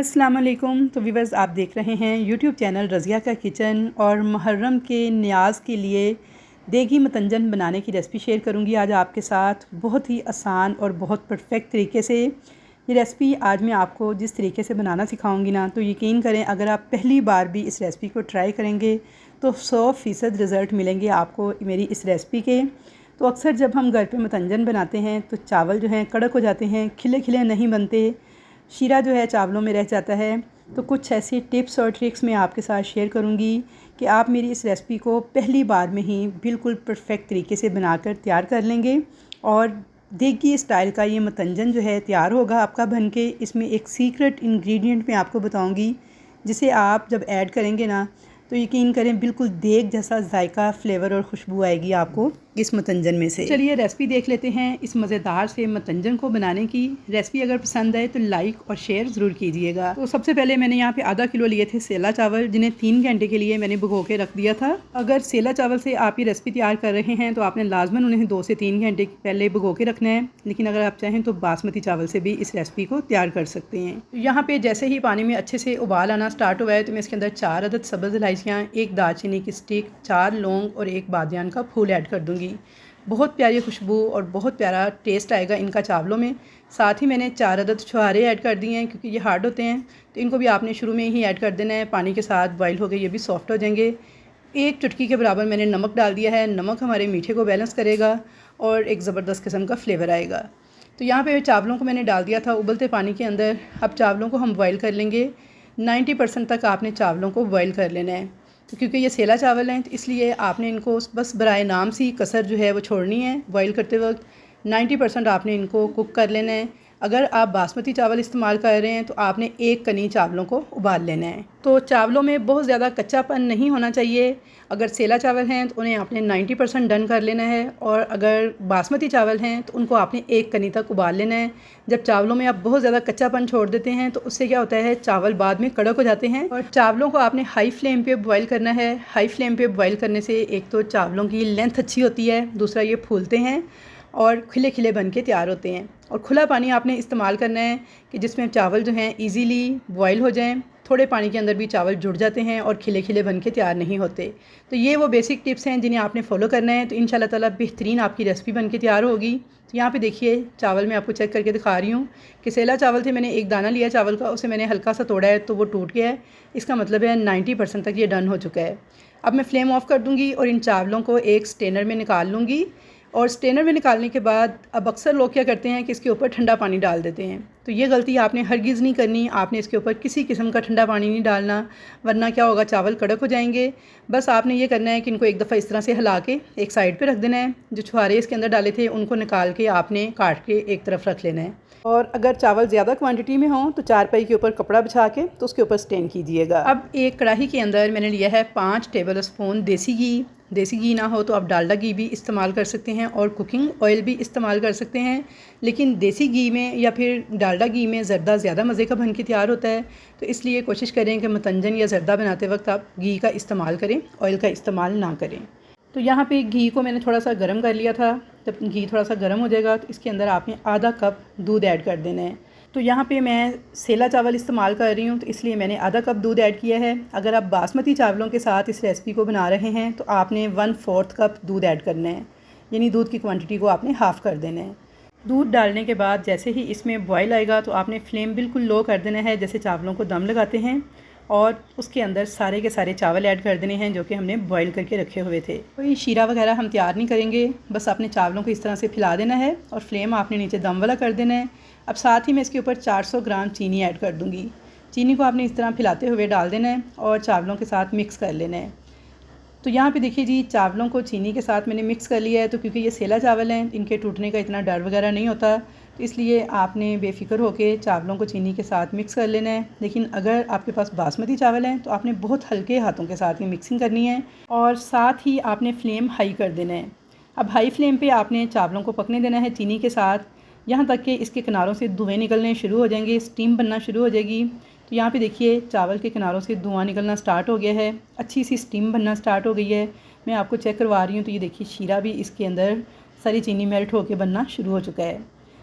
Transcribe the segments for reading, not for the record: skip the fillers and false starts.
अस्सलाम वालेकुम। तो व्यूअर्स, आप देख रहे हैं यूट्यूब चैनल रज़िया का किचन और मुहर्रम के न्याज़ के लिए देगी मतंजन बनाने की रेसिपी शेयर करूंगी आज आपके साथ। बहुत ही आसान और बहुत परफेक्ट तरीके से ये रेसिपी आज मैं आपको जिस तरीके से बनाना सिखाऊंगी ना, तो यकीन करें अगर आप पहली बार भी इस रेसिपी को ट्राई करेंगे तो 100% रिज़ल्ट मिलेंगे आपको मेरी इस रेसिपी के। तो अक्सर जब हम घर पे मतंजन बनाते हैं तो चावल जो हैं कड़क हो जाते हैं, खिले खिले नहीं बनते, शीरा जो है चावलों में रह जाता है। तो कुछ ऐसी टिप्स और ट्रिक्स मैं आपके साथ शेयर करूंगी कि आप मेरी इस रेसिपी को पहली बार में ही बिल्कुल परफेक्ट तरीके से बनाकर तैयार कर लेंगे और देगी स्टाइल का ये मतंजन जो है तैयार होगा आपका बनके। इसमें एक सीक्रेट इंग्रेडिएंट मैं आपको बताऊंगी जिसे आप जब ऐड करेंगे ना तो यकीन करें बिल्कुल देग जैसा जायका, फ्लेवर और खुशबू आएगी आपको इस मतंजन में से। चलिए रेसिपी देख लेते हैं इस मज़ेदार से मतंजन को बनाने की। रेसिपी अगर पसंद आए तो लाइक और शेयर ज़रूर कीजिएगा। तो सबसे पहले मैंने यहाँ पे आधा किलो लिए थे सेला चावल, जिन्हें 3 घंटे के लिए मैंने भिगो के रख दिया था। अगर सेला चावल से आप ये रेसिपी तैयार कर रहे हैं तो आपने लाजमन उन्हें 2 से 3 घंटे पहले भिगो के रखना है, लेकिन अगर आप चाहें तो बासमती चावल से भी इस रेसिपी को तैयार कर सकते हैं। तो यहाँ पे जैसे ही पानी में अच्छे से उबाल आना स्टार्ट हुआ है तो मैं इसके अंदर 4 अदद सब्ज़ इलायचियाँ, 1 दालचीनी की स्टिक, 4 लौंग और 1 बादियान का फूल ऐड कर दूँगी। बहुत प्यारी खुशबू और बहुत प्यारा टेस्ट आएगा इनका चावलों में। साथ ही मैंने 4 अदद छुहारे ऐड कर दिए हैं क्योंकि ये हार्ड होते हैं, तो इनको भी आपने शुरू में ही ऐड कर देना है। पानी के साथ बॉइल हो गए, ये भी सॉफ्ट हो जाएंगे। 1 चुटकी के बराबर मैंने नमक डाल दिया है। नमक हमारे मीठे को बैलेंस करेगा और एक ज़बरदस्त किस्म का फ्लेवर आएगा। तो यहाँ पे चावलों को मैंने डाल दिया था उबलते पानी के अंदर। अब चावलों को हम बॉयल कर लेंगे। 90% तक आपने चावलों को बॉयल कर लेना है। तो क्योंकि ये सेला चावल हैं तो इसलिए आपने इनको बस बराए नाम सी कसर जो है वो छोड़नी है बॉईल करते वक्त। 90% आपने इनको कुक कर लेना है। अगर आप बासमती चावल इस्तेमाल कर रहे हैं तो आपने 1 कनी चावलों को उबाल लेना है। तो चावलों में बहुत ज़्यादा कच्चापन नहीं होना चाहिए। अगर सेला चावल हैं तो उन्हें आपने 90% डन कर लेना है, और अगर बासमती चावल हैं तो उनको आपने 1 कनी तक उबाल लेना है। जब चावलों में आप बहुत ज़्यादा कच्चापन छोड़ देते हैं तो उससे क्या होता है, चावल बाद में कड़क हो जाते हैं। और चावलों को आपने हाई फ्लेम पे बॉईल करना है। हाई फ्लेम पे बॉईल करने से एक तो चावलों की लेंथ अच्छी होती है, दूसरा ये फूलते हैं और खिले खिले बन के तैयार होते हैं। और खुला पानी आपने इस्तेमाल करना है कि जिसमें चावल जो हैं इजीली बॉईल हो जाएं। थोड़े पानी के अंदर भी चावल जुड़ जाते हैं और खिले खिले बन के तैयार नहीं होते। तो ये वो बेसिक टिप्स हैं जिन्हें आपने फॉलो करना है, तो इंशाल्लाह ताला बेहतरीन आपकी रेसिपी बन के तैयार होगी। तो यहाँ पे देखिए चावल मैं आपको चेक करके दिखा रही हूँ कि सेला चावल थे, मैंने एक दाना लिया चावल का, उसे मैंने हल्का सा तोड़ा है तो वो टूट गया है। इसका मतलब है 90% तक ये डन हो चुका है। अब मैं फ्लेम ऑफ कर दूँगी और इन चावलों को एक स्टेनर में निकाल लूँगी। और स्टेनर में निकालने के बाद अब अक्सर लोग क्या करते हैं कि इसके ऊपर ठंडा पानी डाल देते हैं, तो ये गलती आपने हरगिज़ नहीं करनी। आपने इसके ऊपर किसी किस्म का ठंडा पानी नहीं डालना, वरना क्या होगा, चावल कड़क हो जाएंगे। बस आपने ये करना है कि इनको एक दफ़ा इस तरह से हिला के एक साइड पे रख देना है। जो छुहारे इसके अंदर डाले थे उनको निकाल के आपने काट के एक तरफ रख लेना है। और अगर चावल ज़्यादा क्वांटिटी में हों तो चारपाई के ऊपर कपड़ा बिछा के तो उसके ऊपर स्टेन कीजिएगा। अब एक कढ़ाई के अंदर मैंने लिया है 5 टेबल स्पून देसी घी। देसी घी ना हो तो आप डालडा घी भी इस्तेमाल कर सकते हैं और कुकिंग ऑयल भी इस्तेमाल कर सकते हैं, लेकिन देसी घी में या फिर डालडा घी में ज़र्दा ज़्यादा मज़े का बन के तैयार होता है। तो इसलिए कोशिश करें कि मतंजन या ज़र्दा बनाते वक्त आप घी का इस्तेमाल करें, ऑयल का इस्तेमाल ना करें। तो यहाँ पे घी को मैंने थोड़ा सा गर्म कर लिया था। जब घी थोड़ा सा गर्म हो जाएगा तो इसके अंदर आपने आधा कप दूध ऐड कर देना है। तो यहाँ पे मैं सेला चावल इस्तेमाल कर रही हूँ तो इसलिए मैंने आधा कप दूध ऐड किया है। अगर आप बासमती चावलों के साथ इस रेसिपी को बना रहे हैं तो आपने 1/4 कप दूध ऐड करना है, यानी दूध की क्वांटिटी को आपने हाफ़ कर देना है। दूध डालने के बाद जैसे ही इसमें बॉयल आएगा तो आपने फ्लेम बिल्कुल लो कर देना है, जैसे चावलों को दम लगाते हैं, और उसके अंदर सारे के सारे चावल ऐड कर देने हैं जो कि हमने बॉईल करके रखे हुए थे। कोई शीरा वगैरह हम तैयार नहीं करेंगे, बस आपने चावलों को इस तरह से फैला देना है और फ्लेम आपने नीचे दम वाला कर देना है। अब साथ ही मैं इसके ऊपर 400 ग्राम चीनी ऐड कर दूँगी। चीनी को आपने इस तरह फैलाते हुए डाल देना है और चावलों के साथ मिक्स कर लेना है। तो यहाँ पे देखिए जी, चावलों को चीनी के साथ मैंने मिक्स कर लिया है। तो क्योंकि ये सेला चावल हैं इनके टूटने का इतना डर वगैरह नहीं होता, तो इसलिए आपने बेफिक्र होकर चावलों को चीनी के साथ मिक्स कर लेना है। लेकिन अगर आपके पास बासमती चावल हैं तो आपने बहुत हल्के हाथों के साथ ये मिक्सिंग करनी है और साथ ही आपने फ्लेम हाई कर देना है। अब हाई फ्लेम पे आपने चावलों को पकने देना है चीनी के साथ, यहाँ तक कि इसके किनारों से धुएँ निकलने शुरू हो जाएंगे, स्टीम बनना शुरू हो जाएगी। तो यहाँ पे देखिए चावल के किनारों से धुआं निकलना स्टार्ट हो गया है, अच्छी सी स्टीम बनना स्टार्ट हो गई है। मैं आपको चेक करवा रही हूँ तो ये देखिए शीरा भी इसके अंदर सारी चीनी मेल्ट होकर बनना शुरू हो चुका है।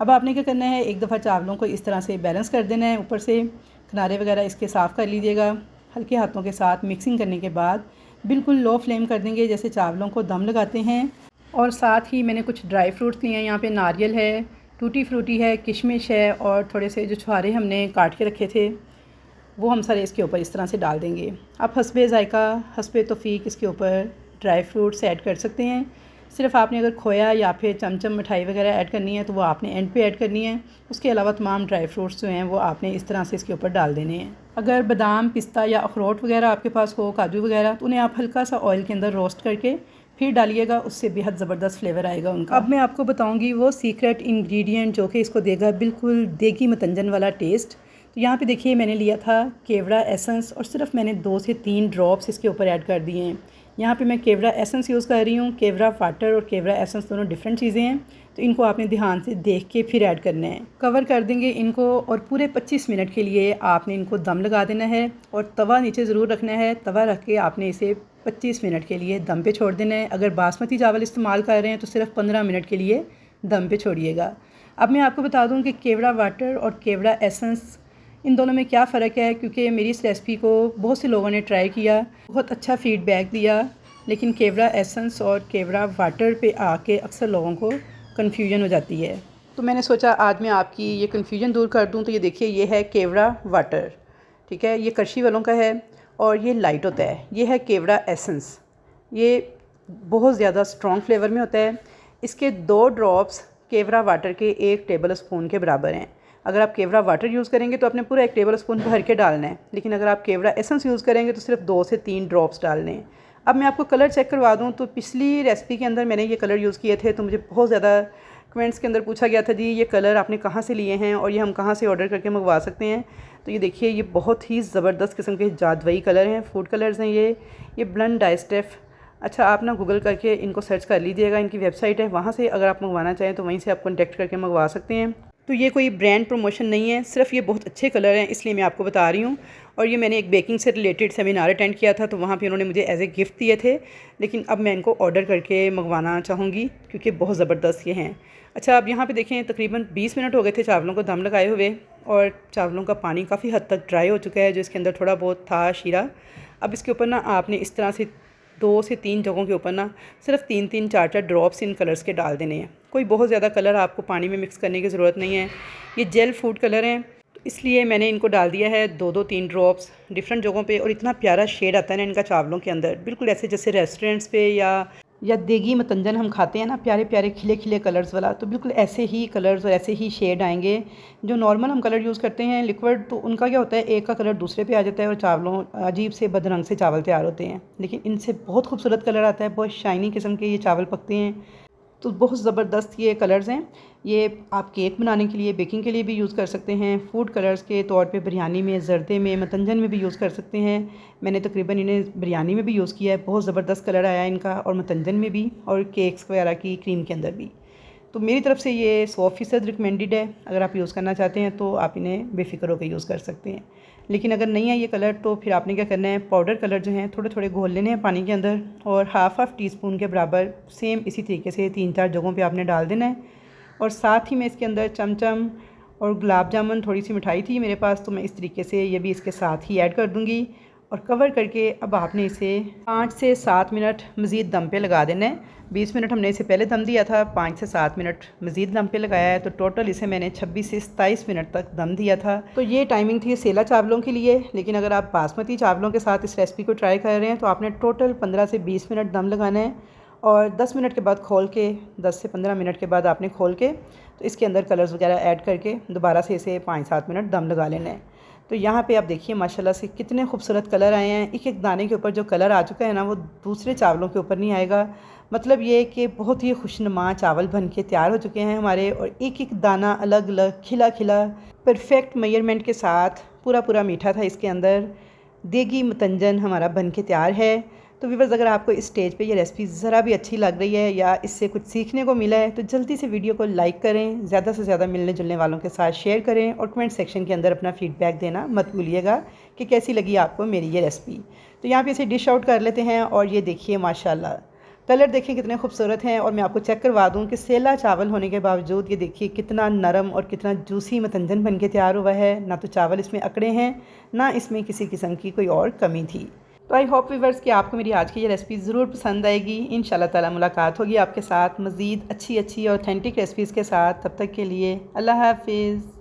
अब आपने क्या करना है, एक दफ़ा चावलों को इस तरह से बैलेंस कर देना है ऊपर से। किनारे वगैरह इसके साफ़ कर लीजिएगा। हल्के हाथों के साथ मिक्सिंग करने के बाद बिल्कुल लो फ्लेम कर देंगे जैसे चावलों को दम लगाते हैं। और साथ ही मैंने कुछ ड्राई फ्रूट्स लिए हैं, यहाँ पे नारियल है, टूटी फ्रूटी है, किशमिश है और थोड़े से जो छुहारे हमने काट के रखे थे वो हम सारे इसके ऊपर इस तरह से डाल देंगे। आप हस्बे ज़ायका हस्बे तौफ़ीक इसके ऊपर ड्राई फ्रूट्स ऐड कर सकते हैं। सिर्फ आपने अगर खोया या फिर चमचम मिठाई वगैरह ऐड करनी है तो वो आपने एंड पे ऐड करनी है। उसके अलावा तमाम ड्राई फ्रूट्स जो हैं वो आपने इस तरह से इसके ऊपर डाल देने हैं। अगर बादाम, पिस्ता या अखरोट वगैरह आपके पास हो, काजू वगैरह, तो उन्हें आप हल्का सा ऑयल के अंदर रोस्ट करके फिर डालिएगा, उससे बेहद ज़बरदस्त फ्लेवर आएगा उनका। अब मैं आपको बताऊंगी वो सीक्रेट इंग्रेडिएंट जो कि इसको देगा बिल्कुल देगी मतंजन वाला टेस्ट। तो यहाँ पे देखिए मैंने लिया था केवड़ा एसेंस और सिर्फ मैंने 2 से 3 ड्रॉप्स इसके ऊपर ऐड कर दिए हैं। यहाँ पे मैं केवड़ा एसेंस यूज़ कर रही हूँ। केवड़ा वाटर और केवड़ा एसेंस दोनों डिफरेंट चीज़ें हैं, तो इनको आपने ध्यान से देख के फिर ऐड करना है। कवर कर देंगे इनको और पूरे 25 मिनट के लिए आपने इनको दम लगा देना है और तवा नीचे ज़रूर रखना है। तवा रख के आपने इसे 25 मिनट के लिए दम पे छोड़ देना है। अगर बासमती चावल इस्तेमाल कर रहे हैं तो सिर्फ 15 मिनट के लिए दम पे छोड़िएगा। अब मैं आपको बता दूँ कि केवड़ा वाटर और केवड़ा एसेंस इन दोनों में क्या फ़र्क है, क्योंकि मेरी इस रेसिपी को बहुत से लोगों ने ट्राई किया, बहुत अच्छा फ़ीडबैक दिया, लेकिन केवड़ा एसेंस और केवड़ा वाटर पे आके अक्सर लोगों को कन्फ्यूजन हो जाती है। तो मैंने सोचा आज मैं आपकी ये कन्फ्यूजन दूर कर दूँ। तो ये देखिए ये है केवड़ा वाटर, ठीक है, ये करशी वालों का है और ये लाइट होता है। ये है केवड़ा एसेंस, ये बहुत ज़्यादा स्ट्रॉन्ग फ्लेवर में होता है। इसके 2 ड्रॉप्स केवड़ा वाटर के 1 टेबल स्पून के बराबर हैं। अगर आप केवड़ा वाटर यूज़ करेंगे तो आपने पूरा 1 टेबल स्पून भर के डालना है, लेकिन अगर आप केवड़ा एसेंस यूज़ करेंगे तो सिर्फ 2 से 3 ड्रॉप्स डालने हैं। अब मैं आपको कलर चेक करवा दूँ तो पिछली रेसिपी के अंदर मैंने ये कलर यूज़ किए थे, तो मुझे बहुत ज़्यादा कमेंट्स के अंदर पूछा गया था जी ये कलर आपने कहाँ से लिए हैं और ये हम कहाँ से ऑर्डर करके मंगवा सकते हैं। तो ये देखिए ये बहुत ही ज़बरदस्त किस्म के जादुई कलर हैं, फूड कलर्स हैं ये ब्लेंड डाइस्टेफ। अच्छा आप ना गूगल करके इनको सर्च कर लीजिएगा, इनकी वेबसाइट है, वहाँ से अगर आप मंगवाना चाहें तो वहीं से आप कॉन्टैक्ट करके मंगवा सकते हैं। तो ये कोई ब्रांड प्रमोशन नहीं है, सिर्फ ये बहुत अच्छे कलर हैं इसलिए मैं आपको बता रही हूँ। और ये मैंने एक बेकिंग से रिलेटेड सेमिनार अटेंड किया था, तो वहाँ पे उन्होंने मुझे एज ए गिफ्ट दिए थे, लेकिन अब मैं इनको ऑर्डर करके मंगवाना चाहूँगी क्योंकि बहुत ज़बरदस्त ये हैं। अच्छा अब यहाँ पे देखें तकरीबन 20 मिनट हो गए थे चावलों को दम लगाए हुए और चावलों का पानी काफ़ी हद तक ड्राई हो चुका है, जो इसके अंदर थोड़ा बहुत था शीरा। अब इसके ऊपर ना आपने इस तरह से 2 से 3 जगहों के ऊपर ना सिर्फ 3-3, 4-4 ड्रॉप्स इन कलर्स के डाल देने हैं। कोई बहुत ज़्यादा कलर आपको पानी में मिक्स करने की ज़रूरत नहीं है, ये जेल फूड कलर हैं, तो इसलिए मैंने इनको डाल दिया है 2-2, 3 ड्रॉप्स डिफरेंट जगहों पे। और इतना प्यारा शेड आता है ना इनका चावलों के अंदर, बिल्कुल ऐसे जैसे रेस्टोरेंट्स पे या देगी मतंजन हम खाते हैं ना, प्यारे प्यारे खिले खिले कलर्स वाला, तो बिल्कुल ऐसे ही कलर्स और ऐसे ही शेड आएंगे। जो नॉर्मल हम कलर यूज़ करते हैं लिक्विड, तो उनका क्या होता है एक का कलर दूसरे पे आ जाता है और चावलों अजीब से बदरंग से चावल तैयार होते हैं, लेकिन इनसे बहुत खूबसूरत कलर आता है, बहुत शाइनी किस्म के ये चावल पकते हैं। तो बहुत ज़बरदस्त ये कलर्स हैं। ये आप केक बनाने के लिए, बेकिंग के लिए भी यूज़ कर सकते हैं। फूड कलर्स के तौर पे बिरयानी में, ज़र्दे में, मतंजन में भी यूज़ कर सकते हैं। मैंने तकरीबन इन्हें बिरयानी में भी यूज़ किया है, बहुत ज़बरदस्त कलर आया इनका, और मतंजन में भी और केक्स वगैरह की क्रीम के अंदर भी। तो मेरी तरफ से ये 100% रिकमेंडेड है। अगर आप यूज़ करना चाहते हैं तो आप इन्हें बेफिक्र होकर यूज़ कर सकते हैं। लेकिन अगर नहीं है ये कलर तो फिर आपने क्या करना है, पाउडर कलर जो हैं थोड़े थोड़े घोल लेने हैं पानी के अंदर और हाफ़ टी-स्पून के बराबर सेम इसी तरीके से 3-4 जगहों पे आपने डाल देना है। और साथ ही मैं इसके अंदर चमचम और गुलाब जामुन, थोड़ी सी मिठाई थी मेरे पास, तो मैं इस तरीके से ये भी इसके साथ ही ऐड कर दूँगी और कवर करके अब आपने इसे 5 से 7 मिनट मज़ीद दम पे लगा देना है। 20 मिनट हमने इसे पहले दम दिया था, 5 से 7 मिनट मज़ीद दम पे लगाया है, तो टोटल इसे मैंने 26 से 27 मिनट तक दम दिया था। तो ये टाइमिंग थी सेला चावलों के लिए, लेकिन अगर आप बासमती चावलों के साथ इस रेसिपी को ट्राई कर रहे हैं तो आपने टोटल 15 से 20 मिनट दम लगाना है और 10 मिनट के बाद खोल के, 10 से 15 मिनट के बाद आपने खोल के तो इसके अंदर कलर्स वगैरह ऐड करके दोबारा से इसे 5-7 मिनट दम लगा लेना है। तो यहाँ पे आप देखिए माशाल्लाह से कितने खूबसूरत कलर आए हैं। एक एक दाने के ऊपर जो कलर आ चुका है ना, वो दूसरे चावलों के ऊपर नहीं आएगा। मतलब ये कि बहुत ही खुशनुमा चावल बन के तैयार हो चुके हैं हमारे, और एक एक दाना अलग अलग खिला खिला परफेक्ट मेजरमेंट के साथ पूरा पूरा मीठा था इसके अंदर। देगी मतंजन हमारा बन के तैयार है। तो व्यूअर्स, अगर आपको इस स्टेज पे ये रेसिपी ज़रा भी अच्छी लग रही है या इससे कुछ सीखने को मिला है तो जल्दी से वीडियो को लाइक करें, ज़्यादा से ज़्यादा मिलने जुलने वालों के साथ शेयर करें और कमेंट सेक्शन के अंदर अपना फीडबैक देना मत भूलिएगा कि कैसी लगी आपको मेरी ये रेसिपी। तो यहाँ पे इसे डिश आउट कर लेते हैं और ये देखिए माशाल्लाह कलर देखें कितने खूबसूरत हैं। और मैं आपको चेक करवा दूं कि सेला चावल होने के बावजूद ये देखिए कितना नरम और कितना जूसी मतंजन बन के तैयार हुआ है। ना तो चावल इसमें अकड़े हैं, ना इसमें किसी किस्म की कोई और कमी थी। तो आई होप व्यूअर्स कि आपको मेरी आज की ये रेसिपी ज़रूर पसंद आएगी। इंशाल्लाह ताला मुलाकात होगी आपके साथ मज़ीद अच्छी और ऑथेंटिक रेसिपीज़ के साथ। तब तक के लिए अल्लाह हाफिज़।